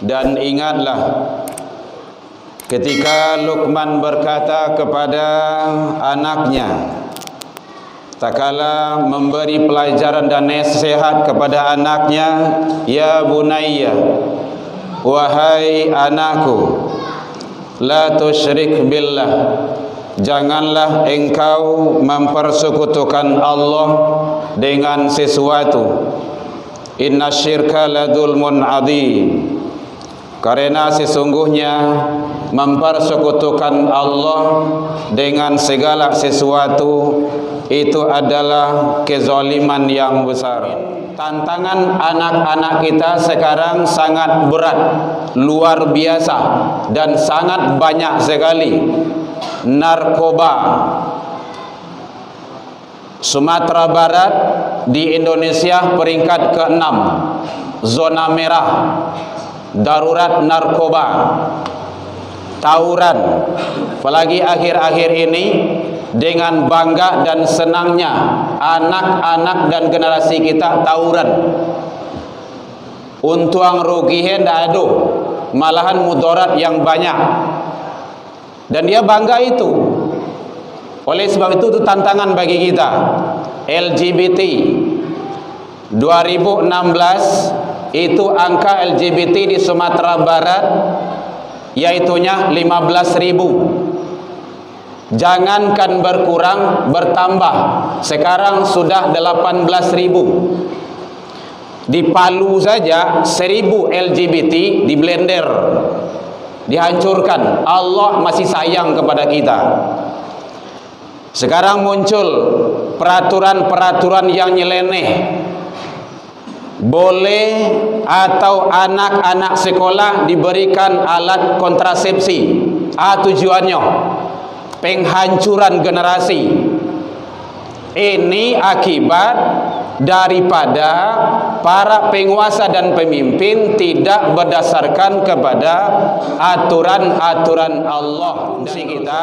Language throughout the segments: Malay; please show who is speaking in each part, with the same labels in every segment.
Speaker 1: Dan ingatlah ketika Luqman berkata kepada anaknya, tak kala memberi pelajaran dan nasihat kepada anaknya, ya bunayya, wahai anakku, la tusyrik billah, janganlah engkau mempersekutukan Allah dengan sesuatu. Inna syirka ladulmun adzim, karena sesungguhnya mempersekutukan Allah dengan segala sesuatu itu adalah kezaliman yang besar. Tantangan anak-anak kita sekarang sangat berat, luar biasa, dan sangat banyak sekali. Narkoba Sumatera Barat di Indonesia peringkat ke-6, zona merah, darurat narkoba, tawuran. Apalagi akhir-akhir ini dengan bangga dan senangnya anak-anak dan generasi kita tawuran. Untuang rugi hendak ado, malahan mudarat yang banyak. Dan dia bangga itu. Oleh sebab itu tantangan bagi kita. LGBT 2016 itu angka LGBT di Sumatera Barat yaitunya 15.000. Jangankan berkurang, bertambah. Sekarang sudah 18.000. Di Palu saja 1.000 LGBT diblender, dihancurkan. Allah masih sayang kepada kita. Sekarang muncul peraturan-peraturan yang nyeleneh. Boleh atau anak-anak sekolah diberikan alat kontrasepsi. Tujuannya penghancuran generasi. Ini akibat daripada para penguasa dan pemimpin tidak berdasarkan kepada aturan-aturan Allah. Fungsi kita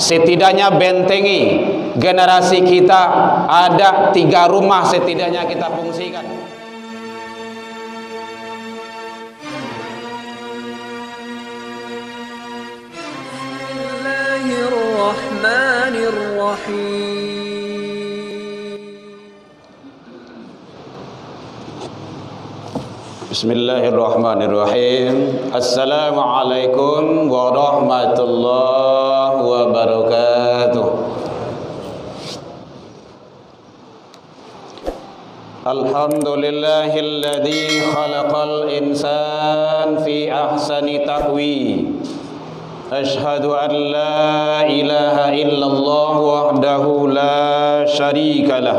Speaker 1: setidaknya bentengi generasi kita. Ada 3 rumah setidaknya kita fungsikan. Bismillahirrahmanirrahim. Bismillahirrahmanirrahim. Assalamualaikum warahmatullahi wabarakatuh. Alhamdulillahilladzi khalaqal insan fi ahsani taqwim. Ashhadu an la ilaha illallah wahdahu la syarika lah.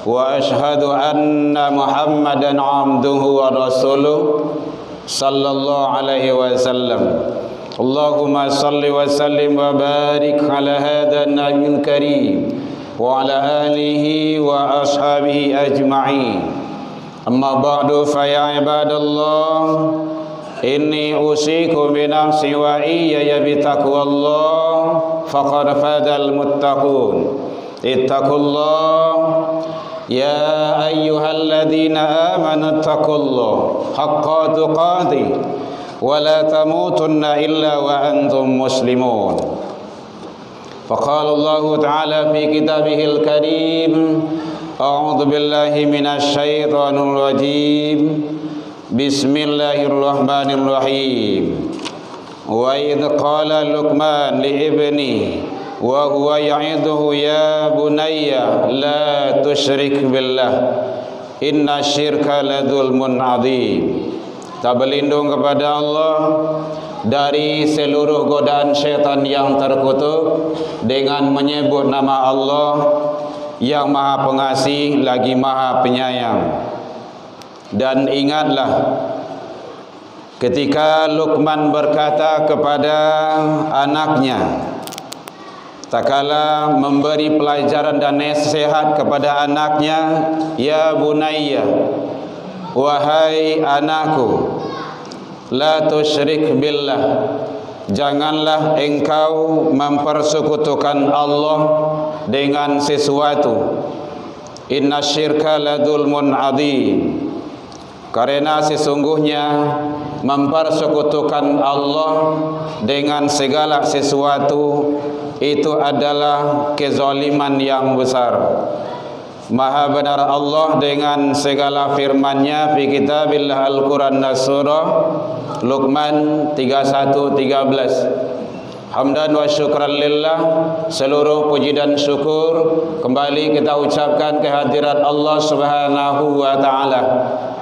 Speaker 1: Wa ashhadu anna Muhammadan abduhu wa rasuluh sallallahu alaihi wasallam. Allahumma salli wa sallim wa barik ala hadha nabiyil karim wa ala alihi wa ashabihi ajma'in. Amma ba'du fa ya ibadallah, inni usikum bi nafsi wa iyaya bi taqwallah faqad fadal muttaqun. Ittaqullah ya ayyuhalladzina amanu taqullaha haqqa tuqatih wa la tamutunna illa wa antum muslimun. Faqala Allah ta'ala fi kitabihil karim, a'udzu billahi minasy syaithanir rajim. Bismillahirrahmanirrahim. Wa idz qala Luqman li ibnihi wa huwa ya'iduhu ya bunayya la tusyrik billah inna syirka ladulmun adzim. Kita berlindung kepada Allah dari seluruh godaan syaitan yang terkutuk dengan menyebut nama Allah yang Maha Pengasih lagi Maha Penyayang. Dan ingatlah ketika Luqman berkata kepada anaknya, tak kala memberi pelajaran dan nasihat kepada anaknya, ya bunayya, wahai anakku, la tusyrik billah, janganlah engkau mempersekutukan Allah dengan sesuatu. Inna syirka ladulmun adzim, karena sesungguhnya mempersekutukan Allah dengan segala sesuatu itu adalah kezaliman yang besar. Maha benar Allah dengan segala firman-Nya fi kitabillah Al-Quran dan surah Luqman 31-13. Hamdan wa syukran lillah, seluruh puji dan syukur kembali kita ucapkan kehadirat Allah Subhanahu wa taala.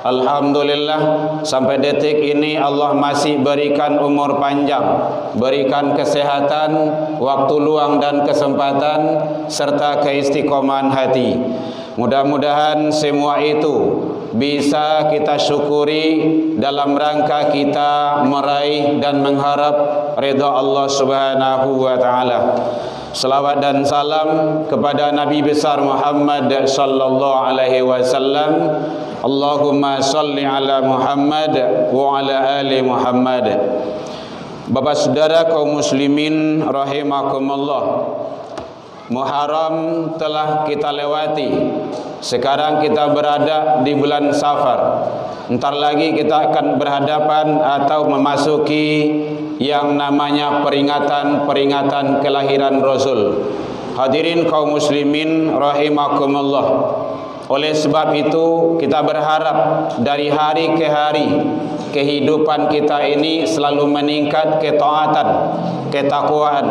Speaker 1: Alhamdulillah, sampai detik ini Allah masih berikan umur panjang, berikan kesehatan, waktu luang dan kesempatan serta keistiqomahan hati. Mudah-mudahan semua itu bisa kita syukuri dalam rangka kita meraih dan mengharap ridha Allah Subhanahu wa taala. Selawat dan salam kepada Nabi besar Muhammad sallallahu alaihi wasallam. Allahumma salli ala Muhammad wa ala ali Muhammad. Bapak saudara kaum muslimin rahimakumullah, Muharram telah kita lewati. Sekarang kita berada di bulan Safar. Entar lagi kita akan berhadapan atau memasuki yang namanya peringatan kelahiran Rasul. Hadirin kaum muslimin rahimakumullah. Oleh sebab itu kita berharap dari hari ke hari kehidupan kita ini selalu meningkat ketaatan, ketakwaan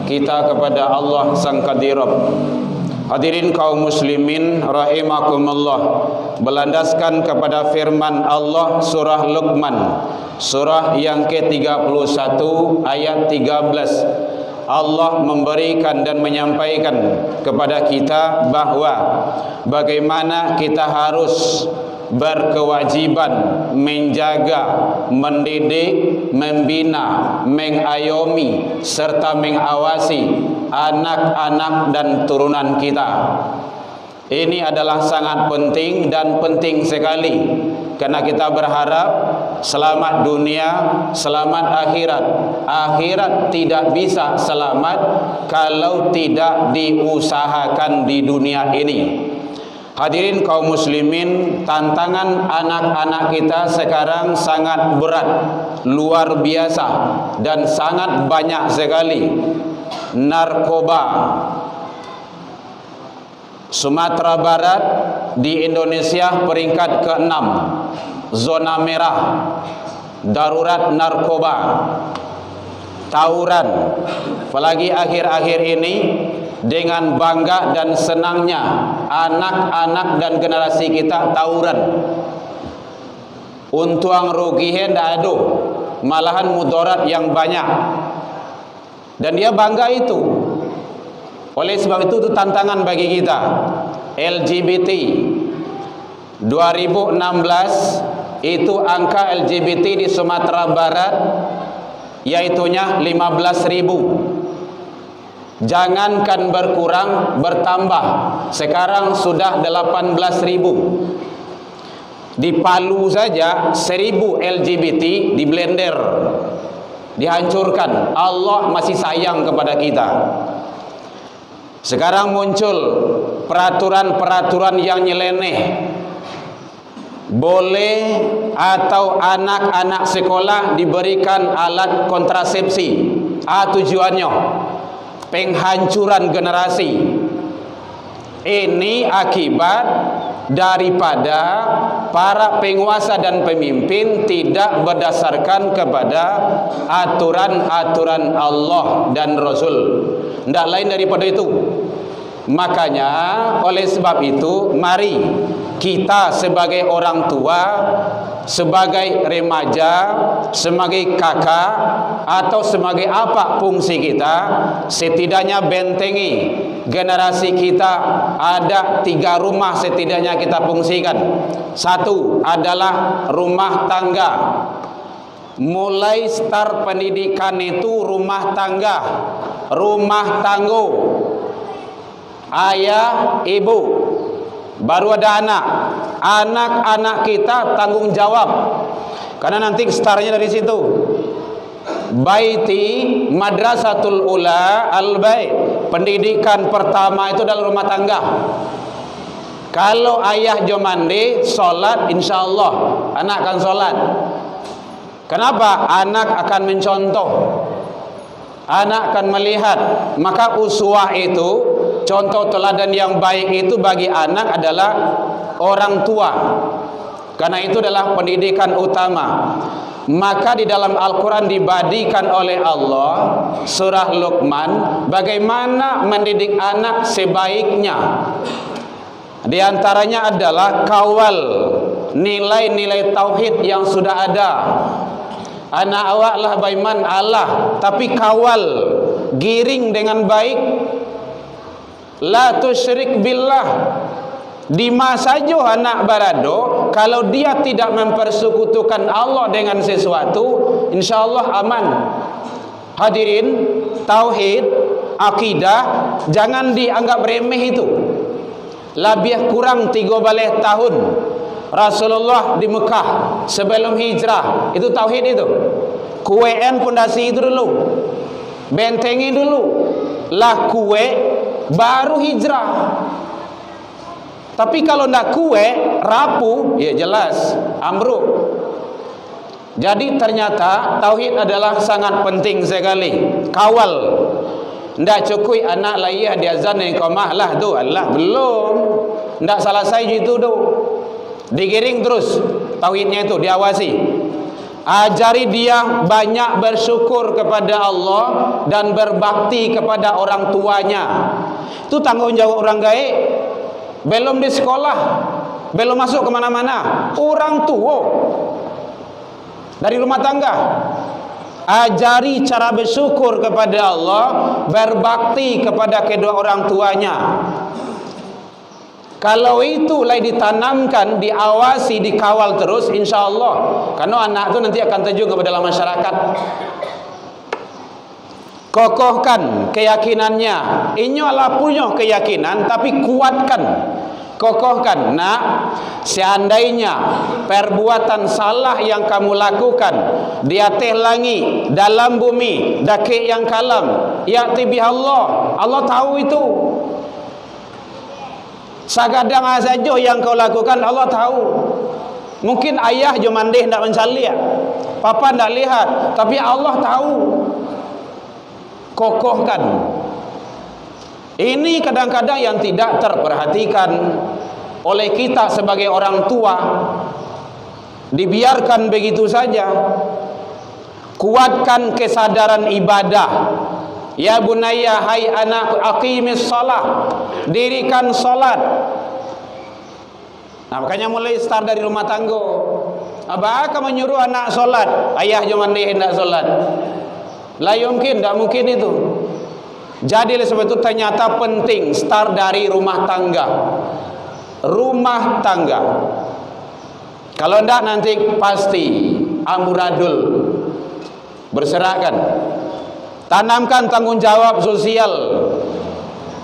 Speaker 1: kita kepada Allah Sang Qadirab. Hadirin kaum muslimin rahimakumullah, berlandaskan kepada firman Allah surah Luqman, surah yang ke-31 ayat 13. Allah memberikan dan menyampaikan kepada kita bahwa bagaimana kita harus berkewajiban menjaga, mendidik, membina, mengayomi serta mengawasi anak-anak dan turunan kita. Ini adalah sangat penting dan penting sekali, karena kita berharap selamat dunia, selamat akhirat. Akhirat tidak bisa selamat kalau tidak diusahakan di dunia ini. Hadirin kaum muslimin, tantangan anak-anak kita sekarang sangat berat, luar biasa dan sangat banyak sekali. Narkoba, Sumatera Barat di Indonesia peringkat ke-6, zona merah, darurat narkoba, tawuran. Apalagi akhir-akhir ini dengan bangga dan senangnya anak-anak dan generasi kita tawuran. Untuang rugihe ndak ada, malahan mudarat yang banyak. Dan dia bangga itu. Oleh sebab itu tantangan bagi kita. LGBT 2016 itu angka LGBT di Sumatera Barat yaitunya 15.000. Jangankan berkurang, bertambah. Sekarang sudah 18.000. Di Palu saja 1.000 LGBT di blender, dihancurkan. Allah masih sayang kepada kita. Sekarang muncul peraturan-peraturan yang nyeleneh. Boleh atau anak-anak sekolah diberikan alat kontrasepsi. Tujuannya penghancuran generasi. Ini akibat daripada para penguasa dan pemimpin tidak berdasarkan kepada aturan-aturan Allah dan Rasul. Tidak lain daripada itu. Makanya oleh sebab itu mari kita sebagai orang tua, sebagai remaja, sebagai kakak atau sebagai apa fungsi kita, setidaknya bentengi generasi kita. Ada 3 rumah setidaknya kita fungsikan. 1 adalah rumah tangga. Mulai start pendidikan itu rumah tangga, rumah tangguh, ayah, ibu, baru ada anak. Anak-anak kita tanggung jawab, karena nanti startnya dari situ. Baiti madrasatul ula al-bait, pendidikan pertama itu dalam rumah tangga. Kalau ayah jo mandi, solat, insya Allah anak akan solat. Kenapa? Anak akan mencontoh, anak akan melihat. Maka uswah itu, contoh teladan yang baik itu bagi anak adalah orang tua. Karena itu adalah pendidikan utama. Maka di dalam Al-Quran dibadikan oleh Allah surah Luqman bagaimana mendidik anak sebaiknya. Di antaranya adalah kawal nilai-nilai tauhid yang sudah ada. Anak awak lah baiman Allah, tapi kawal, giring dengan baik. La tusyrik billah. Di masa saja anak barado, kalau dia tidak mempersekutukan Allah dengan sesuatu, insya Allah aman. Hadirin, tauhid, akidah jangan dianggap remeh itu. Lebih kurang 13 tahun Rasulullah di Mekah sebelum hijrah, itu tauhid itu. Kuean pondasi itu dulu, bentengi dulu, lah kue baru hijrah. Tapi kalau ndak kue rapuh, ya jelas ambruk. Jadi ternyata tauhid adalah sangat penting sekali. Kawal. Ndak cukup anak layah diazan dan iqamah lah tu Allah belum. Ndak selesai itu tu. Digiring terus tauhidnya itu diawasi. Ajari dia banyak bersyukur kepada Allah dan berbakti kepada orang tuanya. Itu tanggung jawab orang gaib. Belum di sekolah, belum masuk kemana-mana, orang tua dari rumah tangga. Ajari cara bersyukur kepada Allah, berbakti kepada kedua orang tuanya. Kalau itu lagi ditanamkan, diawasi, dikawal terus, insya Allah. Karena anak itu nanti akan terjun kepada dalam masyarakat. Kokohkan keyakinannya. Ini adalah punya keyakinan, tapi kuatkan, kokohkan. Nah, seandainya perbuatan salah yang kamu lakukan di atas langit, dalam bumi, dakik yang kalam, ya'ti bihallah, Allah tahu itu. Sagadang saja yang kau lakukan Allah tahu. Mungkin ayah jo mandih ndak mencaliak, papa ndak lihat, tapi Allah tahu. Kokohkan. Ini kadang-kadang yang tidak terperhatikan oleh kita sebagai orang tua, dibiarkan begitu saja. Kuatkan kesadaran ibadah. Ya bunayya, hai anak, aqimis shalah, dirikan salat. Nah, makanya mulai start dari rumah tangga. Abah kamu menyuruh anak salat, ayah cuma dia hendak salat. La yumkin, tidak mungkin itu. Jadi oleh sebab itu ternyata penting start dari rumah tangga. Rumah tangga. Kalau tidak nanti pasti amburadul, berserakan. Tanamkan tanggung jawab sosial.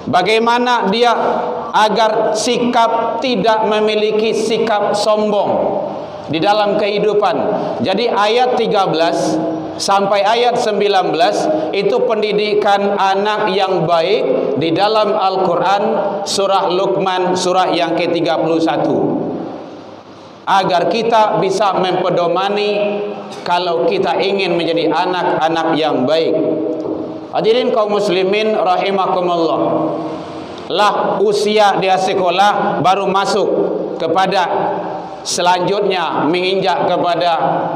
Speaker 1: Bagaimana dia agar sikap tidak memiliki sikap sombong di dalam kehidupan. Jadi ayat 13 sampai ayat 19 itu pendidikan anak yang baik di dalam Al-Quran surah Luqman, surah yang ke-31, agar kita bisa mempedomani kalau kita ingin menjadi anak-anak yang baik. Hadirin kaum muslimin rahimakumullah, lah usia dia sekolah baru masuk kepada selanjutnya menginjak kepada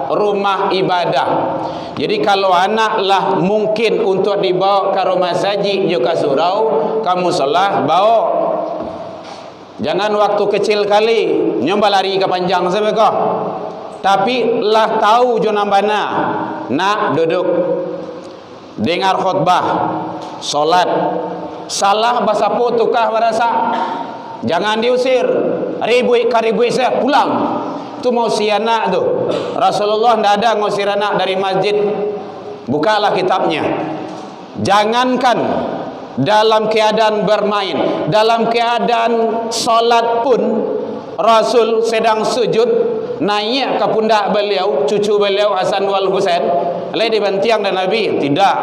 Speaker 1: rumah ibadah. Jadi kalau anaklah mungkin untuk dibawa ke rumah saji juga surau, kamu salah bawa. Jangan waktu kecil kali nyoba lari ke panjang sebekah. Tapi lah tahu jonambana, nak duduk, dengar khutbah, solat, salah bahasa tukah barasa, jangan diusir. Ribui saya pulang. Itu mau si anak tu. Rasulullah tidak ada ngusir anak dari masjid. Bukalah kitabnya. Jangankan dalam keadaan bermain, dalam keadaan solat pun Rasul sedang sujud, naik ke pundak beliau, cucu beliau Hasan wal Husain, lalu dibantiang dan Nabi tidak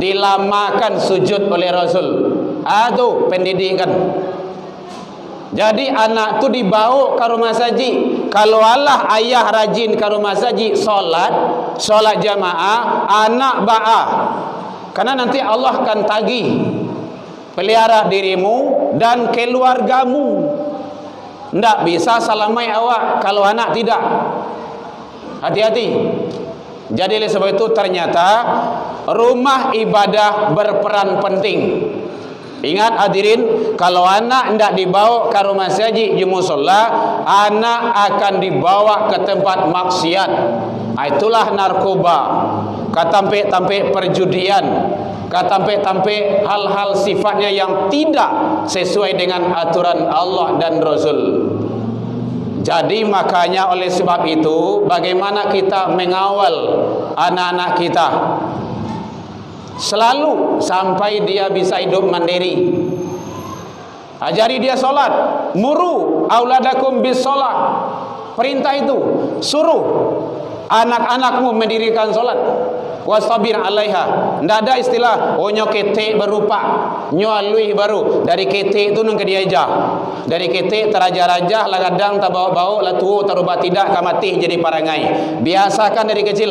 Speaker 1: dilamakan sujud oleh Rasul. Itu pendidikan. Jadi anak tu dibawa ke rumah saji. Kalau Allah ayah rajin ke rumah saji solat jamaah, anak ba'ah. Karena nanti Allah akan tagih pelihara dirimu dan keluargamu. Tidak bisa salamai awak kalau anak tidak. Hati-hati. Jadi oleh sebab itu ternyata rumah ibadah berperan penting. Ingat hadirin, kalau anak tidak dibawa ke rumah saji di musola, anak akan dibawa ke tempat maksiat. Itulah narkoba, katampe-tampe perjudian, katampe-tampe hal-hal sifatnya yang tidak sesuai dengan aturan Allah dan Rasul. Jadi makanya oleh sebab itu, bagaimana kita mengawal anak-anak kita selalu sampai dia bisa hidup mandiri. Ajari dia solat. Muru auladakum bis solat. Perintah itu, suruh anak-anakmu mendirikan solat. Wastabir alaiha. Tidak ada istilah nyo ketek berupa nyualui baru. Dari ketek itu nung ke diajah. Dari ketek teraja-raja lah kadang tak bawa-bawa lah tua terubah tidak kamati jadi parangai. Biasakan dari kecil.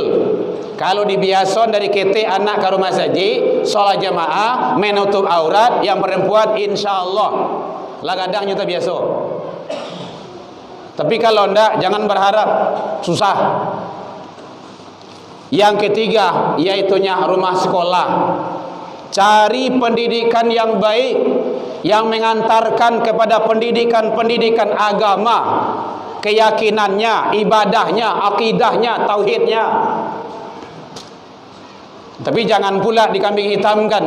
Speaker 1: Kalau dibiasakan dari ketek anak ke rumah saji, solat jamaah, menutup aurat, yang perempuan insyaallah lah kadang nyata biasa. Tapi kalau ndak, jangan berharap, susah. Yang ketiga, yaitunya rumah sekolah. Cari pendidikan yang baik, yang mengantarkan kepada pendidikan agama, keyakinannya, ibadahnya, akidahnya, tauhidnya. Tapi jangan pula dikambing hitamkan.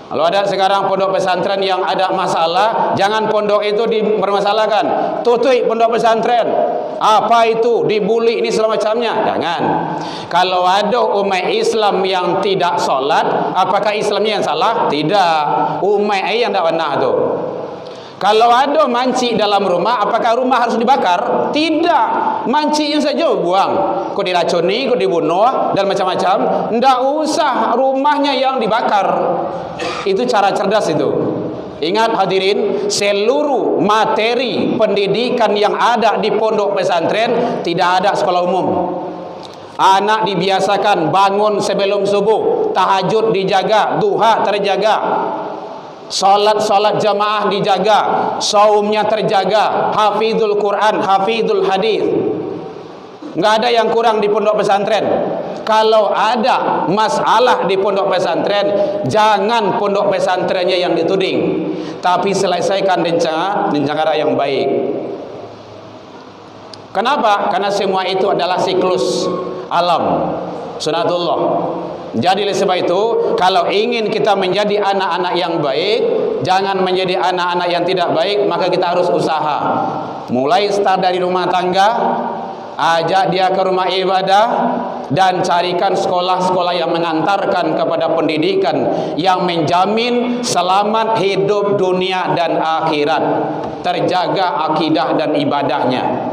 Speaker 1: Kalau ada sekarang pondok pesantren yang ada masalah, jangan pondok itu dipermasalahkan. Tutup pondok pesantren. Apa itu? Dibuli ini segala macamnya. Jangan. Kalau ada umat Islam yang tidak solat, apakah Islamnya yang salah? Tidak. Umat yang tidak benar itu. Kalau ada manci dalam rumah, apakah rumah harus dibakar? Tidak. Mancinya saja buang. Kau diracuni, kau dibunuh dan macam-macam. Tidak usah rumahnya yang dibakar. Itu cara cerdas itu. Ingat hadirin, seluruh materi pendidikan yang ada di pondok pesantren tidak ada sekolah umum. Anak dibiasakan bangun sebelum subuh, tahajud dijaga, duha terjaga, Salat jamaah dijaga, saumnya terjaga, hafizul Quran, hafizul hadis. Enggak ada yang kurang di pondok pesantren. Kalau ada masalah di pondok pesantren, jangan pondok pesantrennya yang dituding, tapi selesaikan dengan cara yang baik. Kenapa? Karena semua itu adalah siklus alam, sunatullah. Jadi oleh sebab itu, kalau ingin kita menjadi anak-anak yang baik, jangan menjadi anak-anak yang tidak baik, maka kita harus usaha. Mulai start dari rumah tangga, ajak dia ke rumah ibadah, dan carikan sekolah-sekolah yang mengantarkan kepada pendidikan yang menjamin selamat hidup dunia dan akhirat, terjaga akidah dan ibadahnya.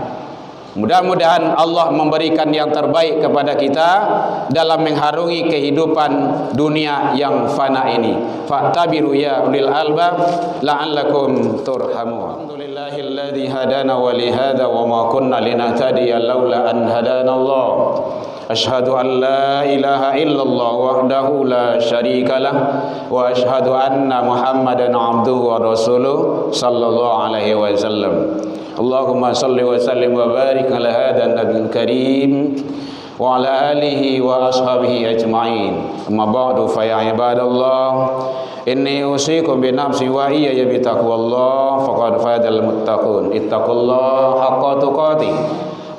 Speaker 1: Mudah-mudahan Allah memberikan yang terbaik kepada kita dalam mengharungi kehidupan dunia yang fana ini. Fa'tabiru ya ulil albab la'allakum turhamun. Alhamdulillahilladzi hadana wa li hadza wa ma kunna linahtadiya laula an hadana Allah. Ashhadu an la ilaha illallah wahdahu la syarika lah wa ashhadu anna Muhammadan abduhu wa rasuluh sallallahu alaihi wasallam. Allahumma salli wa sallim wa barik ala hadha an-nabiyil karim wa ala alihi wa ashabihi ajma'in. Amma ba'du fa ya ibadallah, inni usikum bi nafsi wa iyaya bi taqwallah faqad fazal muttaqun. Ittaqullaha haqqa tuqatih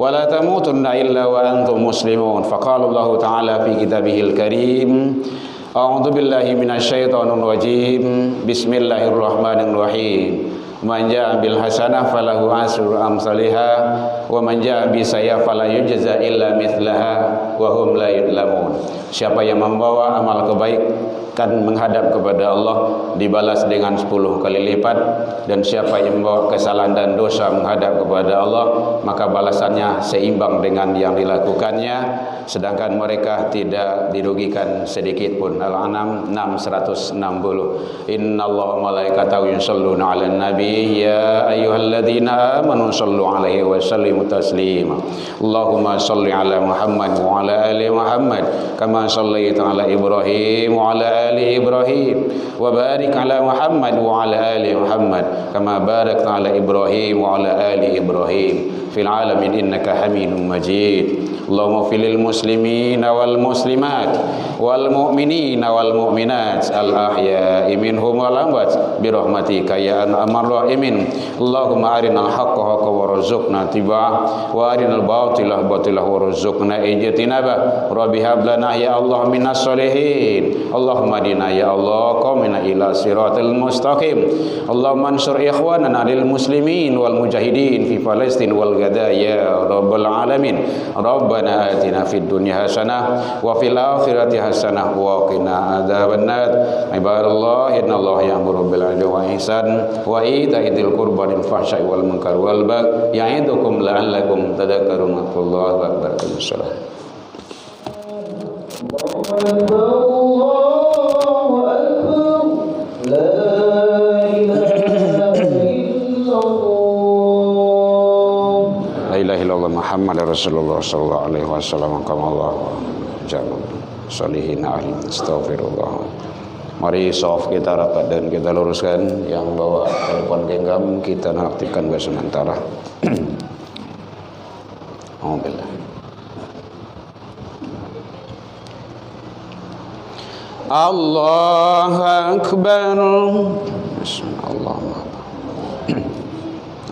Speaker 1: wa la tamutunna illa wa antum muslimun. Faqala Allah ta'ala fi kitabihil karim, a'udzu billahi minasyaitonir rajim. Bismillahirrahmanirrahim. Man jaa bil hasanah falahu asru amsalihha wa man jaa bi sayyi'ah fala yujza illa mithlaha wa hum la yudlamun. Siapa yang membawa amal kebaikan menghadap kepada Allah dibalas dengan 10 kali lipat, dan siapa yang membawa kesalahan dan dosa menghadap kepada Allah maka balasannya seimbang dengan yang dilakukannya, sedangkan mereka tidak dirugikan sedikit pun. Al-An'am 660. Innallaha malaikatahu yusholluna 'alan nabi alihi ya ayyuhalladzina amanu sallu alaihi wa sallimu taslima. Allahumma salli ala Muhammad wa ala ali Muhammad kama sallaita ala Ibrahim wa ala ali Ibrahim wa barik ala Muhammad wa ala ali Muhammad kama barakta ala Ibrahim wa ala ali Ibrahim fil alamin innaka Hamidum Majid. Allahumma fil muslimina wal muslimat wal mu'minina wal mu'minat al ahya'i minhum wal amwat bi rahmatika ya arhamar rahimin. Allahumma arinal haqqa haqqan warzuqna tiba'ah wa arinal batila batilah warzuqna ijtinabah. Rabbi hab lana ya Allah minas solihin. Allahumma dina ya Allah qamina ila siratal mustaqim. Allahumma ansur ikhwanana lil muslimin wal mujahidin fi Palestin wal gada ya rabbal alamin. Rabbana atina fid dunya hasanah wa fil akhirati hasanah wa qina adzabannar. Ibadallah innallaha ya'muru bil 'adli wa ihsan wa ita'i dzil qurba wal fahsya'i wal munkar wal baghi ya'idukum la'allakum tadhakkarun. Allahu akbar. Muhammad Rasulullah sallallahu alaihi wasallam kama Allah jamin salihin ahli astagfirullah. Mari soft kita rapat dan kita luruskan. Yang bawa telepon genggam kita aktifkan sementara. Alhamdulillah. Allahu akbar. Bismillah.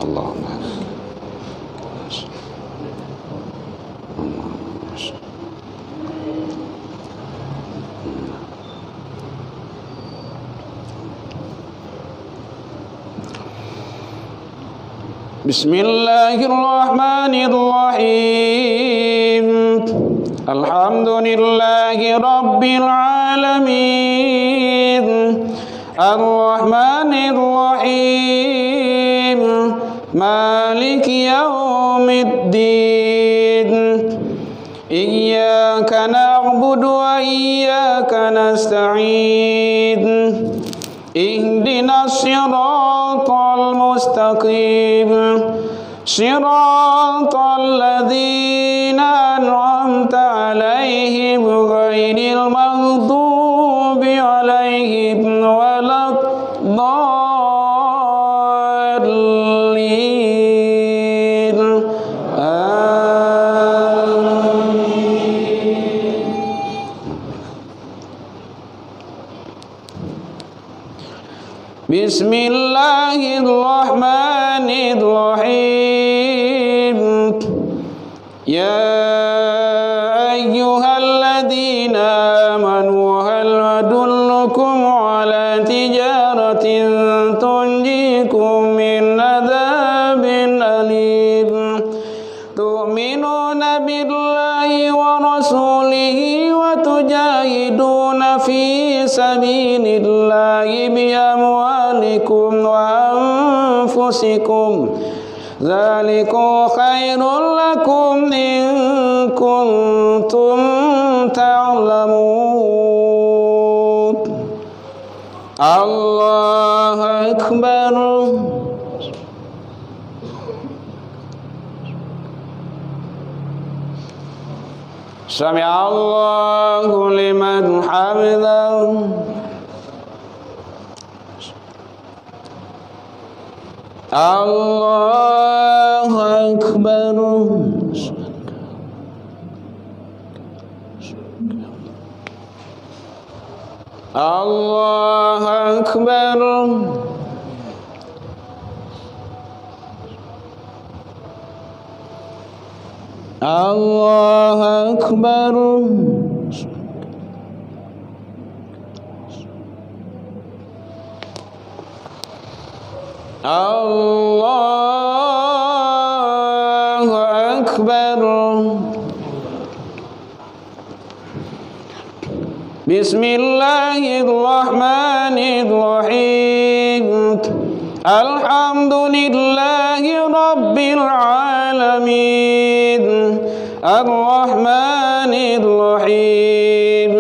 Speaker 1: Allahumma Bismillahirrahmanirrahim. Alhamdulillahi rabbil alamin. Ar-Rahmanirrahim. Maliki yaumiddin. Iyyaka na'budu wa iyyaka nasta'in. Ihdinas siratal mustaqim. Siratal ladzina an'amta 'alaihim ghairil maghdubi 'alaihim waladdallin. Bismillahirrahmanirrahim. Ya ayyuhalladzina amanu hal adullukum ala tijaratin tunjikum min adzabin alim. Tu'minuna billahi wa rasulihi wa tujahiduna fi sabilillahi bi amwalikum wa anfusikum. Dzalikum khairul lakum in kuntum ta'lamun. Allahu akbar. Sami'allahu liman hamidah. Allahu akbar. Allahu akbar. Allahu akbar. Allahu akbar. Bismillahirrahmanirrahim. Alhamdulillahi rabbil alamin. Ar-Rahmanirrahim.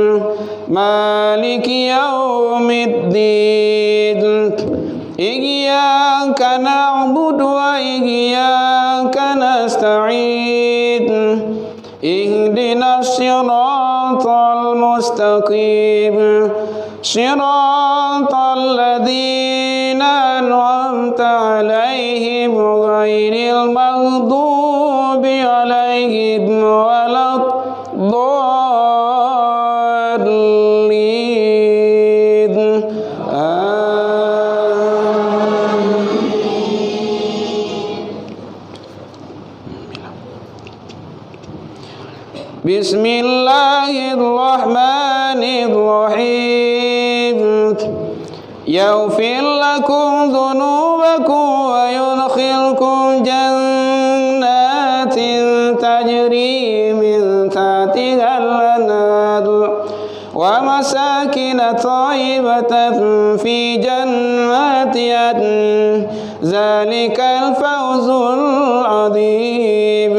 Speaker 1: Maliki yaumiddin. Iyyaka المستقيم صراط الذين أنعمت عليهم غير المغضوب عليهم ولا الضالين بسم الله الرحمن الرحيم يغفر لكم ذنوبكم ويدخلكم جنات تجري من تحتها الأنهار ومساكن طيبة في جنات عدن ذلك الفوز العظيم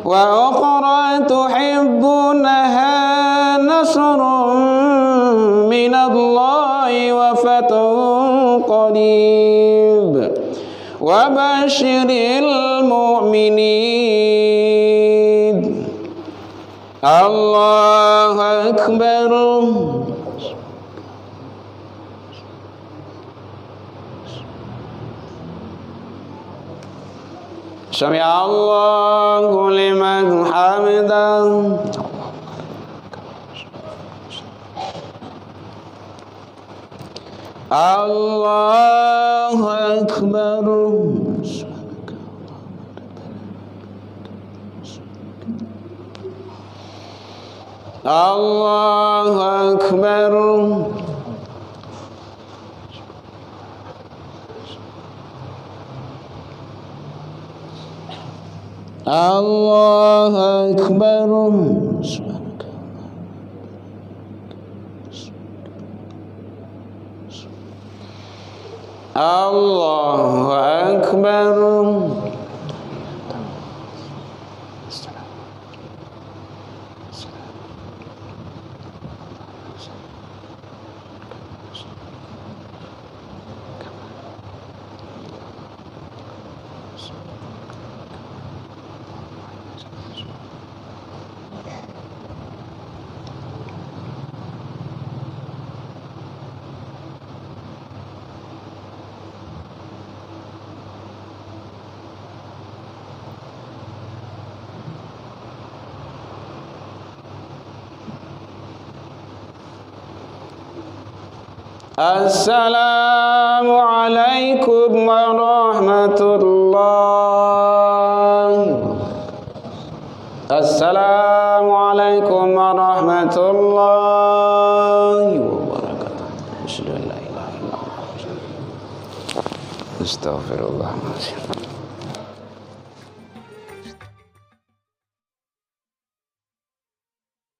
Speaker 1: وأخرى تحبونها نصر من الله وفتح قريب وبشر المؤمنين الله أكبر سمع الله لمن حمده الله أكبر الله أكبر الله أكبر الله أكبر السلام عليكم ورحمة الله السلام عليكم ورحمة الله وبركاته أشهد أن لا إله إلا الله أستغفر الله